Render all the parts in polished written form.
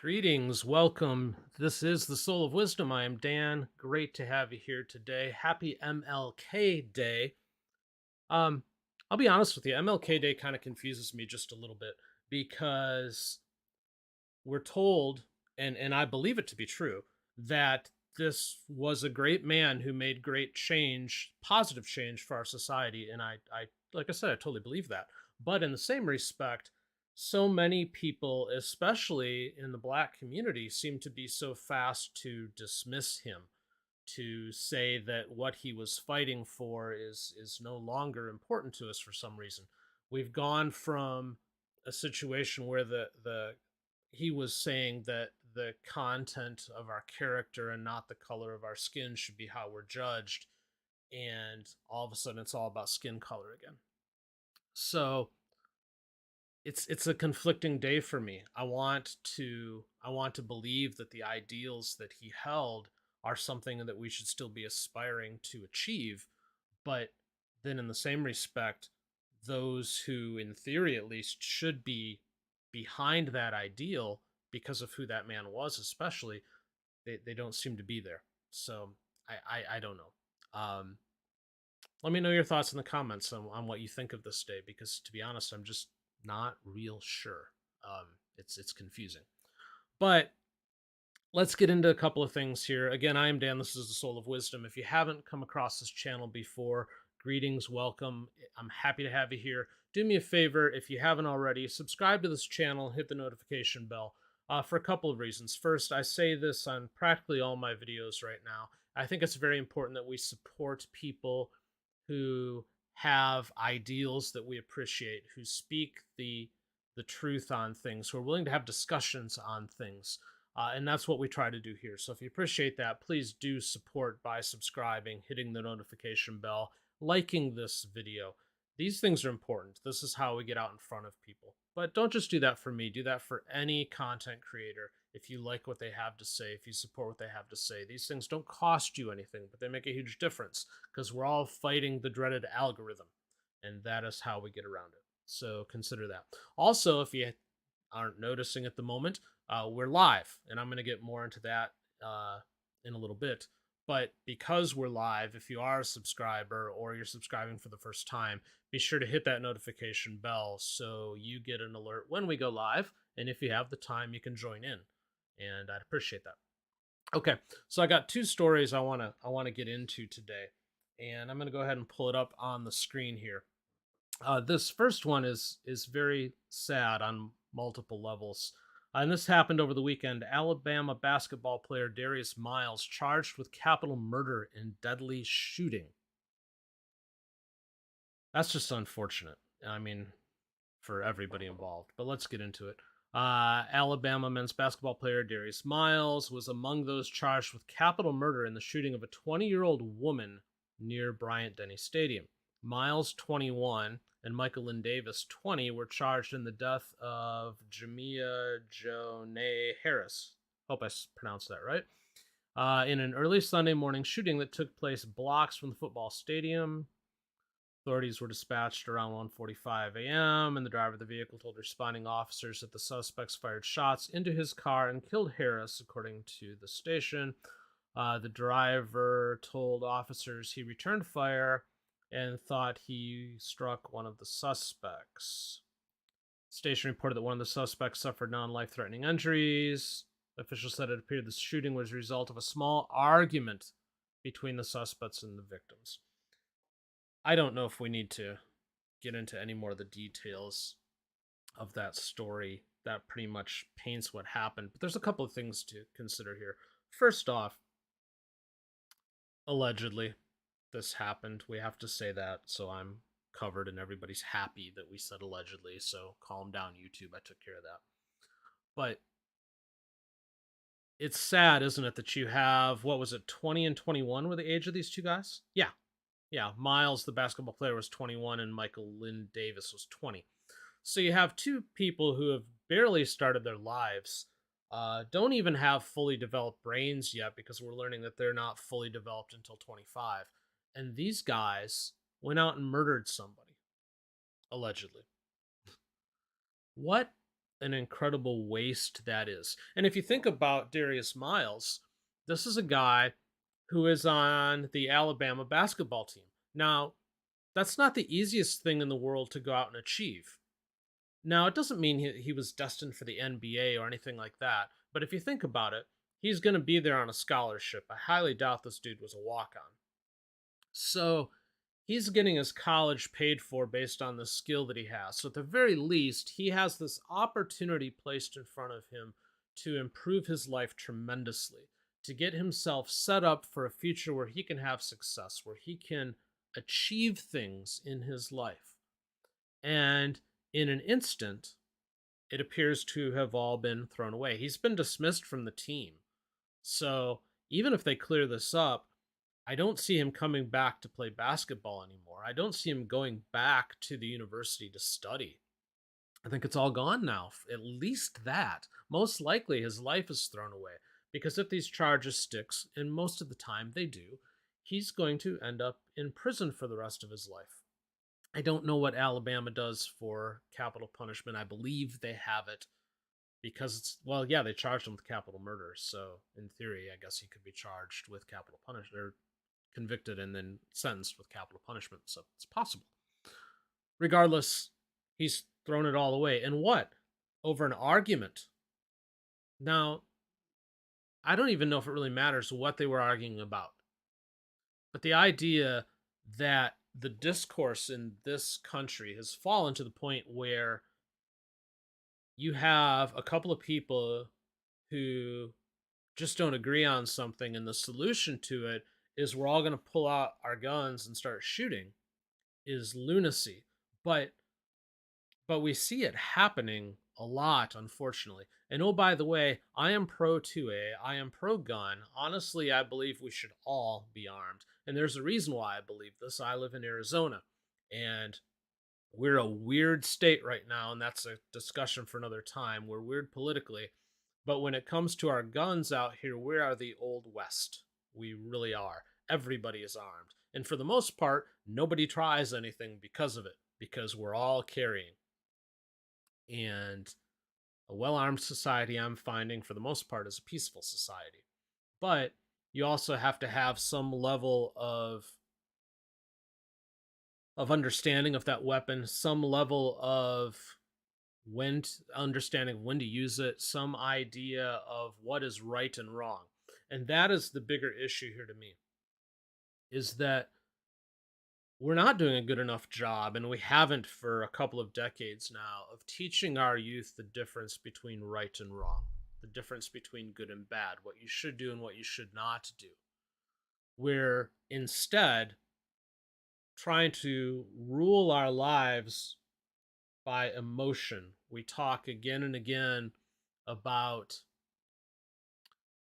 Greetings, welcome. This is the Soul of Wisdom. I am Dan. Great to have you here today. Happy MLK Day. Um, I'll be honest with you, MLK Day kind of confuses me just a little bit because we're told, and I believe it to be true, that this was a great man who made great change, positive change for our society. And I like I said, I totally believe that. But in the same respect, so many people, especially in the black community, seem to be so fast to dismiss him, to say that what he was fighting for is no longer important to us for some reason. We've gone from a situation where the he was saying that the content of our character and not the color of our skin should be how we're judged, and all of a sudden it's all about skin color again. So it's a conflicting day for me. I want to believe that the ideals that he held are something that we should still be aspiring to achieve, but then in the same respect, those who in theory at least should be behind that ideal because of who that man was, especially, they don't seem to be there. So I don't know. um Let me know your thoughts in the comments on what you think of this day, because to be honest, I'm just not real sure. It's confusing. But let's get into a couple of things here. Again, I am Dan. This is the Soul of Wisdom. If you haven't come across this channel before, greetings, welcome. I'm happy to have you here. Do me a favor, if you haven't already, subscribe to this channel, hit the notification bell, for a couple of reasons. First, I say this on practically all my videos right now. I think it's very important that we support people who have ideals that we appreciate, who speak the truth on things, who are willing to have discussions on things. And that's what we try to do here. So if you appreciate that, please do support by subscribing, hitting the notification bell, liking this video. These things are important. This is how we get out in front of people. But don't just do that for me, do that for any content creator. If you like what they have to say, if you support what they have to say, these things don't cost you anything, but they make a huge difference because we're all fighting the dreaded algorithm. And that is how we get around it. So consider that. Also, if you aren't noticing at the moment, we're live, and I'm going to get more into that in a little bit. But because we're live, if you are a subscriber or you're subscribing for the first time, be sure to hit that notification bell so you get an alert when we go live. And if you have the time, you can join in, and I'd appreciate that. Okay, so I got two stories I want to get into today, and I'm going to go ahead and pull it up on the screen here. This first one is very sad on multiple levels. And this happened over the weekend. Alabama basketball player Darius Miles charged with capital murder in deadly shooting. That's just unfortunate. I mean, for everybody involved. But let's get into it. Alabama men's basketball player Darius Miles was among those charged with capital murder in the shooting of a 20-year-old woman near Bryant-Denny Stadium. Miles, 21, and Michael Lynn Davis, 20, were charged in the death of Jamia Jonee Harris. Hope I pronounced that right. In an early Sunday morning shooting that took place blocks from the football stadium. Authorities were dispatched around 1:45 a.m., and the driver of the vehicle told responding officers that the suspects fired shots into his car and killed Harris, according to the station. The driver told officers he returned fire and thought he struck one of the suspects. The station reported that one of the suspects suffered non-life-threatening injuries. Officials said it appeared the shooting was a result of a small argument between the suspects and the victims. I don't know if we need to get into any more of the details of that story. That pretty much paints what happened. But there's a couple of things to consider here. First off, allegedly, this happened. We have to say that, so I'm covered and everybody's happy that we said allegedly. So calm down, YouTube. I took care of that. But it's sad, isn't it, that you have, what was it, 20 and 21 were the age of these two guys? Yeah. Yeah, Miles, the basketball player, was 21, and Michael Lynn Davis was 20. So you have two people who have barely started their lives, don't even have fully developed brains yet, because we're learning that they're not fully developed until 25. And these guys went out and murdered somebody, allegedly. What an incredible waste that is. And if you think about Darius Miles, this is a guy who is on the Alabama basketball team. Now, that's not the easiest thing in the world to go out and achieve. Now, it doesn't mean he was destined for the NBA or anything like that. But if you think about it, he's going to be there on a scholarship. I highly doubt this dude was a walk on. So he's getting his college paid for based on the skill that he has. So at the very least, he has this opportunity placed in front of him to improve his life tremendously, to get himself set up for a future where he can have success, where he can achieve things in his life. And in an instant, it appears to have all been thrown away. He's been dismissed from the team. So even if they clear this up, I don't see him coming back to play basketball anymore. I don't see him going back to the university to study. I think it's all gone now. At least that. Most likely his life is thrown away because if these charges sticks, and most of the time they do, he's going to end up in prison for the rest of his life. I don't know what Alabama does for capital punishment. I believe they have it because it's, well, yeah, they charged him with capital murder. So in theory, I guess he could be charged with capital punishment, or convicted and then sentenced with capital punishment. So it's possible. Regardless, he's thrown it all away. And what? Over an argument. Now, I don't even know if it really matters what they were arguing about. But the idea that the discourse in this country has fallen to the point where you have a couple of people who just don't agree on something, and the solution to it is we're all going to pull out our guns and start shooting is lunacy. But we see it happening a lot, unfortunately. And oh, by the way, I am pro 2A. I am pro gun. Honestly, I believe we should all be armed. And there's a reason why I believe this. I live in Arizona, and we're a weird state right now, and that's a discussion for another time. We're weird politically. But when it comes to our guns out here, we are the Old West. We really are. Everybody is armed. And for the most part, nobody tries anything because of it, because we're all carrying. And a well armed society, I'm finding for the most part, is a peaceful society. But you also have to have some level of understanding of that weapon, some level of understanding when to use it, some idea of what is right and wrong. And that is the bigger issue here to me, is that we're not doing a good enough job, and we haven't for a couple of decades now, of teaching our youth the difference between right and wrong, the difference between good and bad, what you should do and what you should not do. We're instead trying to rule our lives by emotion. We talk again and again about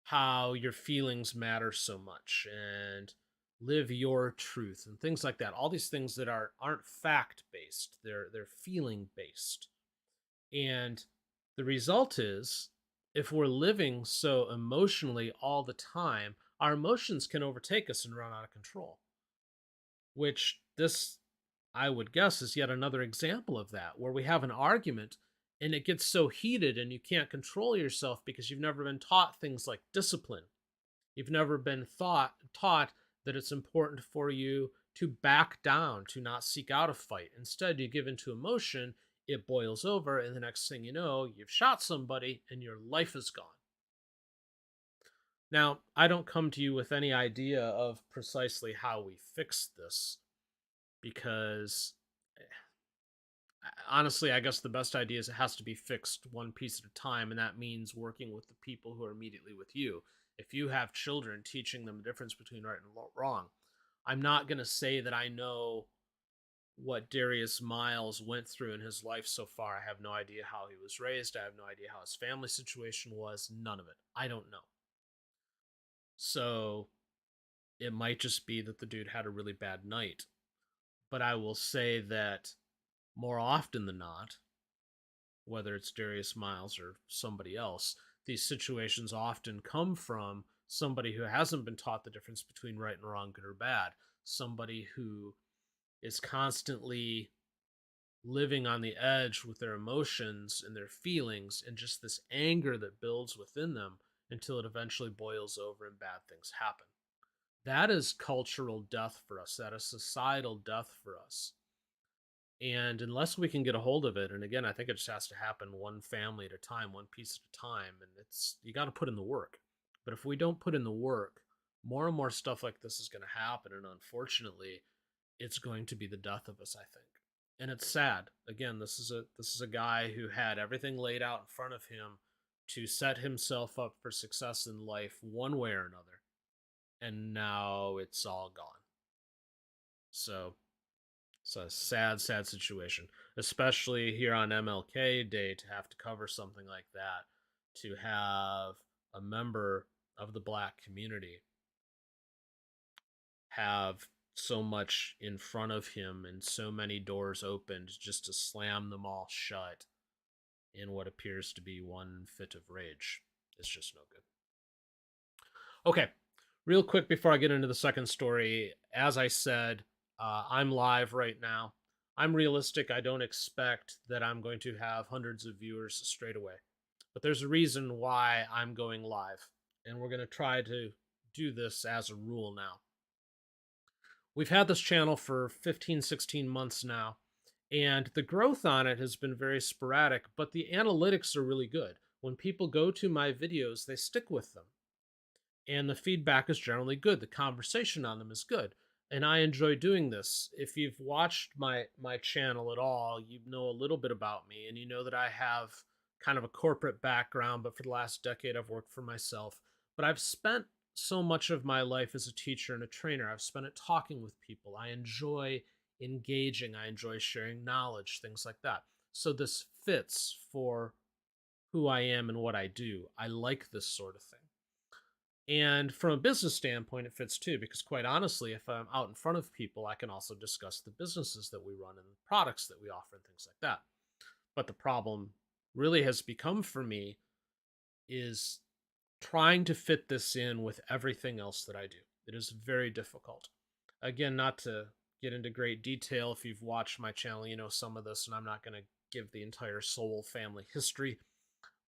how your feelings matter so much and live your truth and things like that. All these things that aren't fact based. They're feeling based. And the result is, if we're living so emotionally all the time, our emotions can overtake us and run out of control. Which this, I would guess, is yet another example of that, where we have an argument and it gets so heated and you can't control yourself because you've never been taught things like discipline. You've never been taught that it's important for you to back down, to not seek out a fight. Instead, you give into emotion, it boils over, and the next thing you know, you've shot somebody and your life is gone. Now, I don't come to you with any idea of precisely how we fix this, because honestly, I guess the best idea is it has to be fixed one piece at a time, and that means working with the people who are immediately with you. If you have children, teaching them the difference between right and wrong. I'm not going to say that I know what Darius Miles went through in his life so far. I have no idea how he was raised. I have no idea how his family situation was. None of it. I don't know. So it might just be that the dude had a really bad night. But I will say that more often than not, whether it's Darius Miles or somebody else, these situations often come from somebody who hasn't been taught the difference between right and wrong, good or bad. Somebody who is constantly living on the edge with their emotions and their feelings and just this anger that builds within them until it eventually boils over and bad things happen. That is cultural death for us. That is societal death for us. And unless we can get a hold of it, and again, I think it just has to happen one family at a time, one piece at a time, and it's you got to put in the work. But if we don't put in the work, more and more stuff like this is going to happen, and unfortunately, it's going to be the death of us, I think. And it's sad. Again, this is a guy who had everything laid out in front of him to set himself up for success in life one way or another, and now it's all gone. So it's a sad, sad situation, especially here on MLK Day to have to cover something like that, to have a member of the black community have so much in front of him and so many doors opened just to slam them all shut in what appears to be one fit of rage. It's just no good. Okay, real quick before I get into the second story, as I said, I'm live right now. I'm realistic. I don't expect that I'm going to have hundreds of viewers straight away. But there's a reason why I'm going live. And we're going to try to do this as a rule now. We've had this channel for 15, 16 months now. And the growth on it has been very sporadic, but the analytics are really good. When people go to my videos, they stick with them. And the feedback is generally good. The conversation on them is good. And I enjoy doing this. If you've watched my channel at all, you know a little bit about me, and you know that I have kind of a corporate background, but for the last decade I've worked for myself. But I've spent so much of my life as a teacher and a trainer. I've spent it talking with people. I enjoy engaging. I enjoy sharing knowledge, things like that. So this fits for who I am and what I do. I like this sort of thing. And from a business standpoint, it fits too, because quite honestly, if I'm out in front of people, I can also discuss the businesses that we run and the products that we offer and things like that. But the problem really has become for me is trying to fit this in with everything else that I do. It is very difficult. Again, not to get into great detail. If you've watched my channel, you know some of this, and I'm not going to give the entire Soule family history.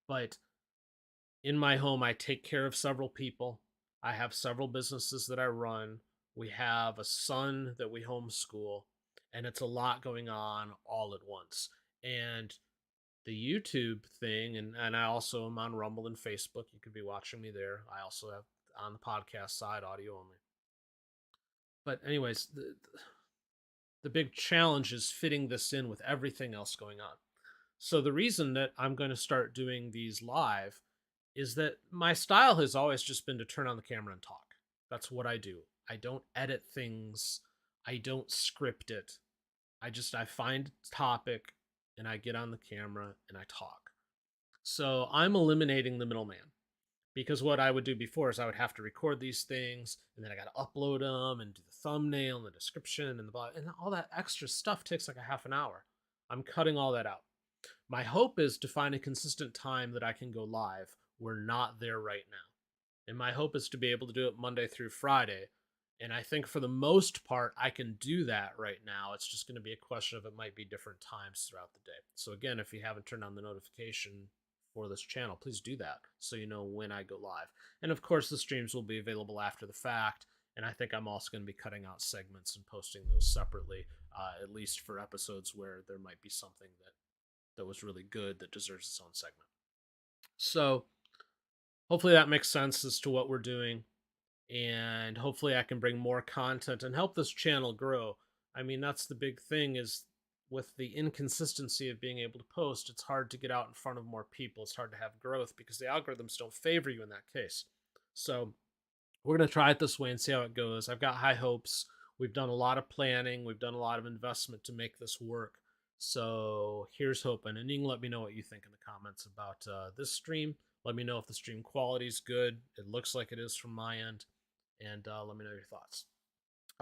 But in my home, I take care of several people. I have several businesses that I run. We have a son that we homeschool, and it's a lot going on all at once. And the YouTube thing, and I also am on Rumble and Facebook. You could be watching me there. I also have on the podcast side audio only. But anyways, the big challenge is fitting this in with everything else going on. So the reason that I'm going to start doing these live is that my style has always just been to turn on the camera and talk. That's what I do. I don't edit things. I don't script it. I find a topic and I get on the camera and I talk. So I'm eliminating the middleman, because what I would do before is I would have to record these things and then I got to upload them and do the thumbnail and the description and the blah, and all that extra stuff takes like a half an hour. I'm cutting all that out. My hope is to find a consistent time that I can go live. We're not there right now. And my hope is to be able to do it Monday through Friday. And I think for the most part, I can do that right now. It's just going to be a question of it might be different times throughout the day. So again, if you haven't turned on the notification for this channel, please do that so you know when I go live. And of course, the streams will be available after the fact. And I think I'm also going to be cutting out segments and posting those separately, at least for episodes where there might be something that was really good that deserves its own segment. So hopefully that makes sense as to what we're doing, and hopefully I can bring more content and help this channel grow. I mean, that's the big thing, is with the inconsistency of being able to post, it's hard to get out in front of more people. It's hard to have growth because the algorithms don't favor you in that case. So we're going to try it this way and see how it goes. I've got high hopes. We've done a lot of planning. We've done a lot of investment to make this work. So here's hoping. And you can let me know what you think in the comments about this stream. Let me know if the stream quality is good. It looks like it is from my end. And let me know your thoughts.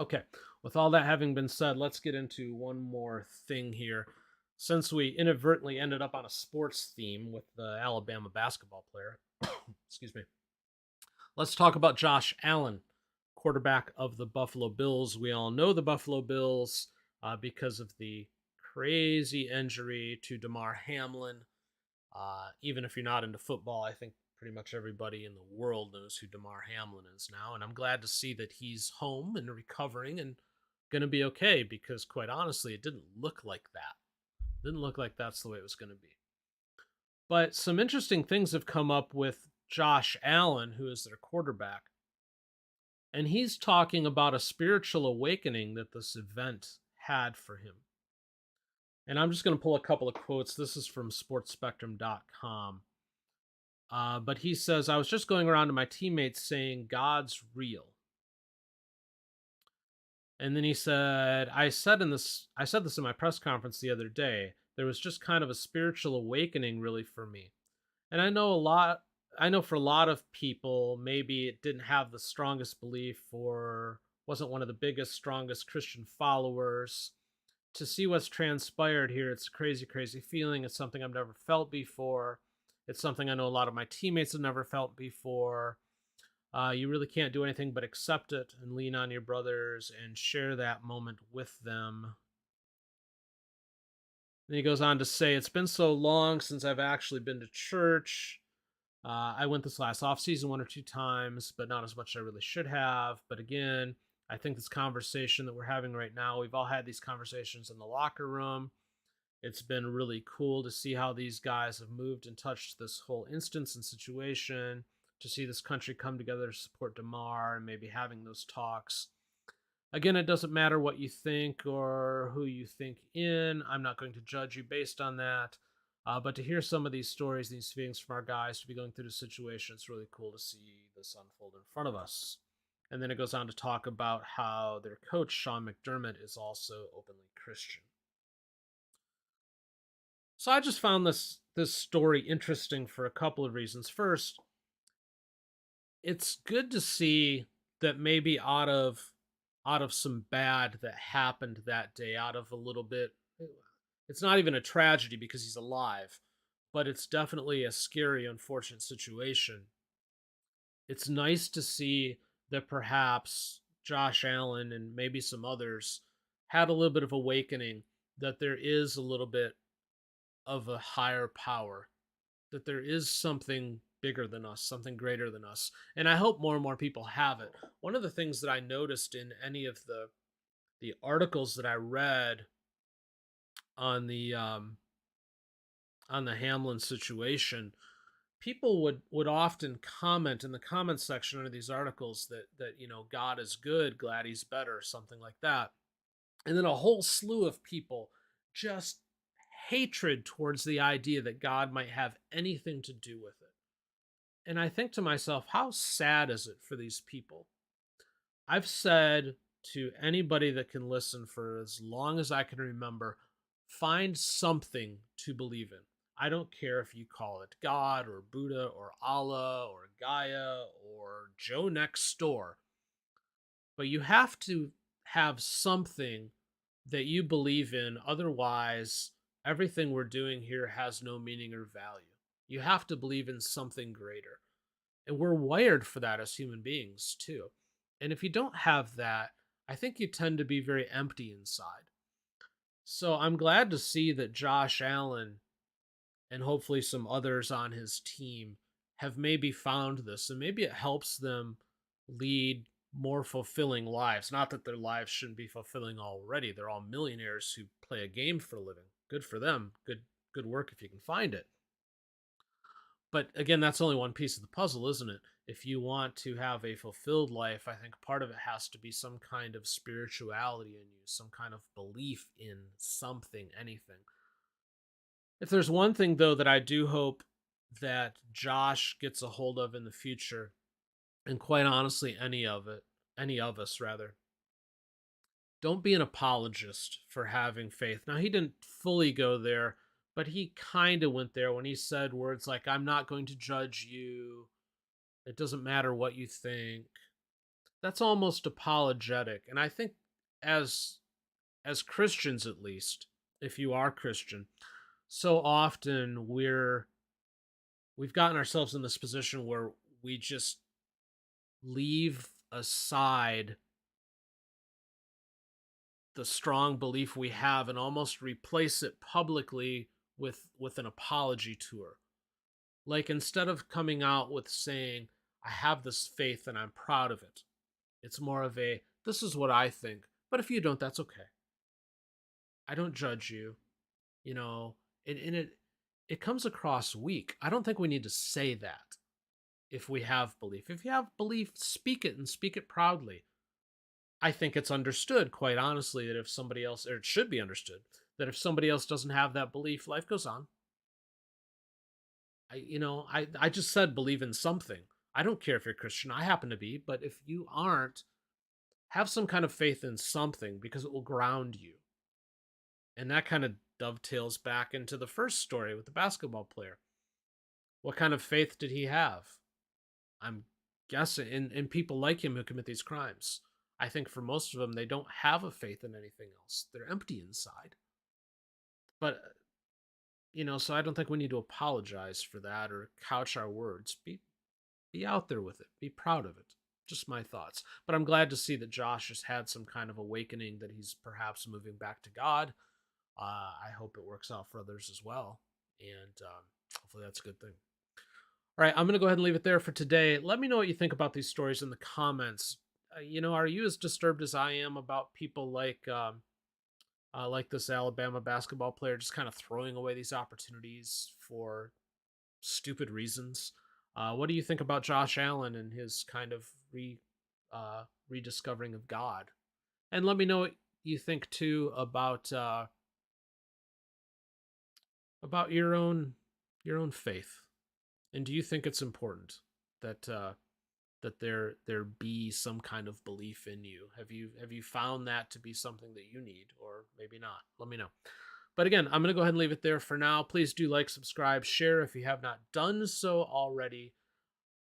Okay, with all that having been said, let's get into one more thing here. Since we inadvertently ended up on a sports theme with the Alabama basketball player, excuse me, let's talk about Josh Allen, quarterback of the Buffalo Bills. We all know the Buffalo Bills because of the crazy injury to Demar Hamlin. Even if you're not into football, I think pretty much everybody in the world knows who Demar Hamlin is now. And I'm glad to see that he's home and recovering and going to be okay because, quite honestly, it didn't look like that. Didn't look like that's the way it was going to be. But some interesting things have come up with Josh Allen, who is their quarterback. And he's talking about a spiritual awakening that this event had for him. And I'm just going to pull a couple of quotes. This is from sportspectrum.com. But he says, I was just going around to my teammates saying, God's real. And then he said, I said this in my press conference the other day. There was just kind of a spiritual awakening really for me. And I know for a lot of people, maybe it didn't have the strongest belief or wasn't one of the biggest, strongest Christian followers. To see what's transpired here, it's a crazy, crazy feeling. It's something I've never felt before. It's something I know a lot of my teammates have never felt before. You really can't do anything but accept it and lean on your brothers and share that moment with them. Then he goes on to say, it's been so long since I've actually been to church. I went this last off season 1 or 2 times, but not as much as I really should have. But again, I think this conversation that we're having right now, we've all had these conversations in the locker room. It's been really cool to see how these guys have moved and touched this whole instance and situation, to see this country come together to support Demar and maybe having those talks. Again, it doesn't matter what you think or who you think in. I'm not going to judge you based on that. But to hear some of these stories, these feelings from our guys, to be going through the situation, it's really cool to see this unfold in front of us. And then it goes on to talk about how their coach, Sean McDermott, is also openly Christian. So I just found this story interesting for a couple of reasons. First, it's good to see that maybe out of some bad that happened that day, out of a little bit, it's not even a tragedy because he's alive, but it's definitely a scary, unfortunate situation. It's nice to see that perhaps Josh Allen and maybe some others had a little bit of awakening, that there is a little bit of a higher power, that there is something bigger than us, something greater than us. And I hope more and more people have it. One of the things that I noticed in any of the articles that I read on the Hamlin situation, people would often comment in the comment section under these articles that God is good, glad he's better, something like that. And then a whole slew of people just hatred towards the idea that God might have anything to do with it. And I think to myself, how sad is it for these people? I've said to anybody that can listen for as long as I can remember, find something to believe in. I don't care if you call it God or Buddha or Allah or Gaia or Joe next door, but you have to have something that you believe in. Otherwise, everything we're doing here has no meaning or value. You have to believe in something greater. And we're wired for that as human beings, too. And if you don't have that, I think you tend to be very empty inside. So I'm glad to see that Josh Allen and hopefully some others on his team have maybe found this, and maybe it helps them lead more fulfilling lives. Not that their lives shouldn't be fulfilling already. They're all millionaires who play a game for a living. Good for them. Good work if you can find it. But again, that's only one piece of the puzzle, isn't it? If you want to have a fulfilled life, I think part of it has to be some kind of spirituality in you, some kind of belief in something, anything. If there's one thing, though, that I do hope that Josh gets a hold of in the future, and quite honestly, any of us rather, don't be an apologist for having faith. Now, he didn't fully go there, but he kind of went there when he said words like, I'm not going to judge you. It doesn't matter what you think. That's almost apologetic. And I think as Christians, at least, if you are Christian, so often we've gotten ourselves in this position where we just leave aside the strong belief we have and almost replace it publicly with an apology tour. Like, instead of coming out with saying, I have this faith and I'm proud of it, it's more of a, this is what I think. But if you don't, that's okay. I don't judge you, you know, and it comes across weak. I don't think we need to say that if we have belief. If you have belief, speak it and speak it proudly. I think it's understood, quite honestly, that if somebody else, or it should be understood, that if somebody else doesn't have that belief, life goes on. I just said believe in something. I don't care if you're Christian. I happen to be, but if you aren't, have some kind of faith in something because it will ground you. And that kind of dovetails back into the first story with the basketball player. What kind of faith did he have? I'm guessing in people like him who commit these crimes. I think for most of them, they don't have a faith in anything else. They're empty inside. But so I don't think we need to apologize for that or couch our words. Be out there with it. Be proud of it. Just my thoughts. But I'm glad to see that Josh has had some kind of awakening, that he's perhaps moving back to God. I hope it works out for others as well. And hopefully that's a good thing. All right, I'm going to go ahead and leave it there for today. Let me know what you think about these stories in the comments. Are you as disturbed as I am about people like this Alabama basketball player just kind of throwing away these opportunities for stupid reasons? What do you think about Josh Allen and his kind of rediscovering of God? And let me know what you think too about your own faith. And do you think it's important that that there be some kind of belief in you? Have you found that to be something that you need, or maybe not? Let me know. But again, I'm going to go ahead and leave it there for now. Please do like, subscribe, share if you have not done so already.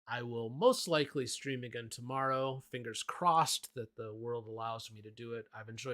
I will most likely stream again tomorrow. Fingers crossed that the world allows me to do it. I've enjoyed